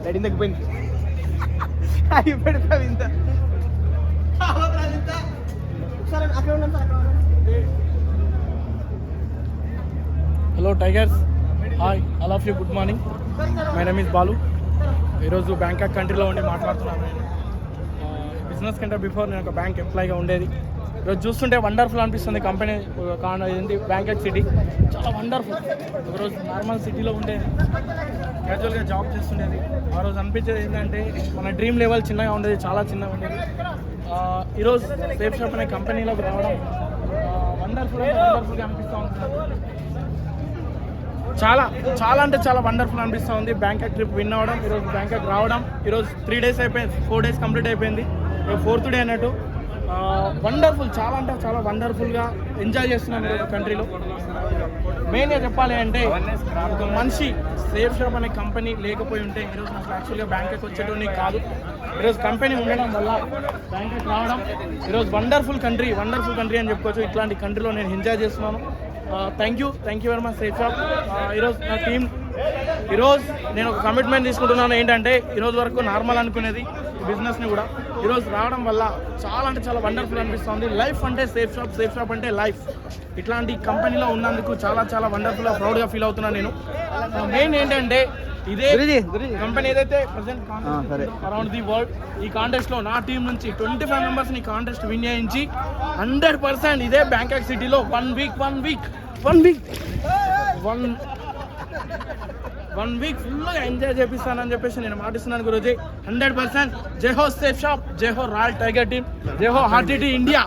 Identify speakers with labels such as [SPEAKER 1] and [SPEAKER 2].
[SPEAKER 1] Ready తగ్గిపోయింది అవి పెడతావు ఇంత
[SPEAKER 2] hello tigers, hi all of you, good morning. My name is Balu. ఈరోజు బ్యాంకాక్ కంట్రీలో ఉండి మాట్లాడుతున్నాను. నేను బిజినెస్ కంటే బిఫోర్ నేను ఒక బ్యాంక్ ఎంప్లాయీగా ఉండేది. ఈరోజు చూస్తుంటే వండర్ఫుల్ అనిపిస్తుంది. కంపెనీ ఏంటి బ్యాంకాక్ సిటీ చాలా వండర్ఫుల్. ఒకరోజు నార్మల్ సిటీలో ఉండేది, క్యాజువల్గా జాబ్ చేస్తుండేది. ఆ రోజు అనిపించేది ఏంటంటే మన డ్రీమ్ లెవెల్ చిన్నగా ఉండేది, చాలా చిన్నగా ఉండేది. ఈరోజు సేఫ్ షాప్ అనే కంపెనీలోకి రావడం వండర్ఫుల్గా అనిపిస్తూ ఉంటుంది. చాలా చాలా అంటే చాలా వండర్ఫుల్ అనిపిస్తూ ఉంది. బ్యాంకాక్ ట్రిప్ విన్ అవ్వడం, ఈరోజు బ్యాంకాక్ రావడం. ఈరోజు 3 days అయిపోయింది, 4 days కంప్లీట్ అయిపోయింది. 4th డే అన్నట్టు. వండర్ఫుల్, చాలా అంటే చాలా వండర్ఫుల్గా ఎంజాయ్ చేస్తున్నాను ఈరోజు కంట్రీలో. మెయిన్గా చెప్పాలి అంటే ఒక మనిషి సేఫ్ షాప్ అనే కంపెనీ లేకపోయి ఉంటే ఈరోజు నాకు యాక్చువల్గా బ్యాంకాక్ వచ్చేటోని కాదు. ఈరోజు కంపెనీ ఉండడం వల్ల బ్యాంకాక్ రావడం, ఈరోజు వండర్ఫుల్ కంట్రీ అని చెప్పుకోవచ్చు. ఇట్లాంటి కంట్రీలో నేను ఎంజాయ్ చేస్తున్నాను. Thank you very much safe shop. ఈరోజు నా టీం, ఈరోజు నేను ఒక కమిట్మెంట్ తీసుకుంటున్నాను. ఏంటంటే ఈరోజు వరకు నార్మల్ అనుకునేది బిజినెస్ని కూడా ఈరోజు రావడం వల్ల చాలా అంటే చాలా వండర్ఫుల్ అనిపిస్తుంది. లైఫ్ అంటే సేఫ్ షాప్ అంటే లైఫ్. ఇట్లాంటి కంపెనీలో ఉన్నందుకు చాలా చాలా వండర్ఫుల్గా ప్రౌడ్గా ఫీల్ అవుతున్నాను నేను. మెయిన్ ఏంటంటే ఇదే కంపెనీ ఏదైతే ప్రజెంట్ అరౌండ్ ది వరల్డ్ ఈ కాంటెస్ట్లో నా టీం నుంచి 25 మెంబర్స్ని కాంటెస్ట్ విన్ చేయించి 100% ఇదే బ్యాంకాక్ సిటీలో 1 వీక్ ఫుల్గా ఎంజాయ్ చేపిస్తానని చెప్పేసి నేను మాటిస్తున్నాను గురూజీ. 100%. జై హో సేఫ్ షాప్, జై హో రాయల్ టైగర్ టీమ్, జై హో హార్టీ ఇండియా.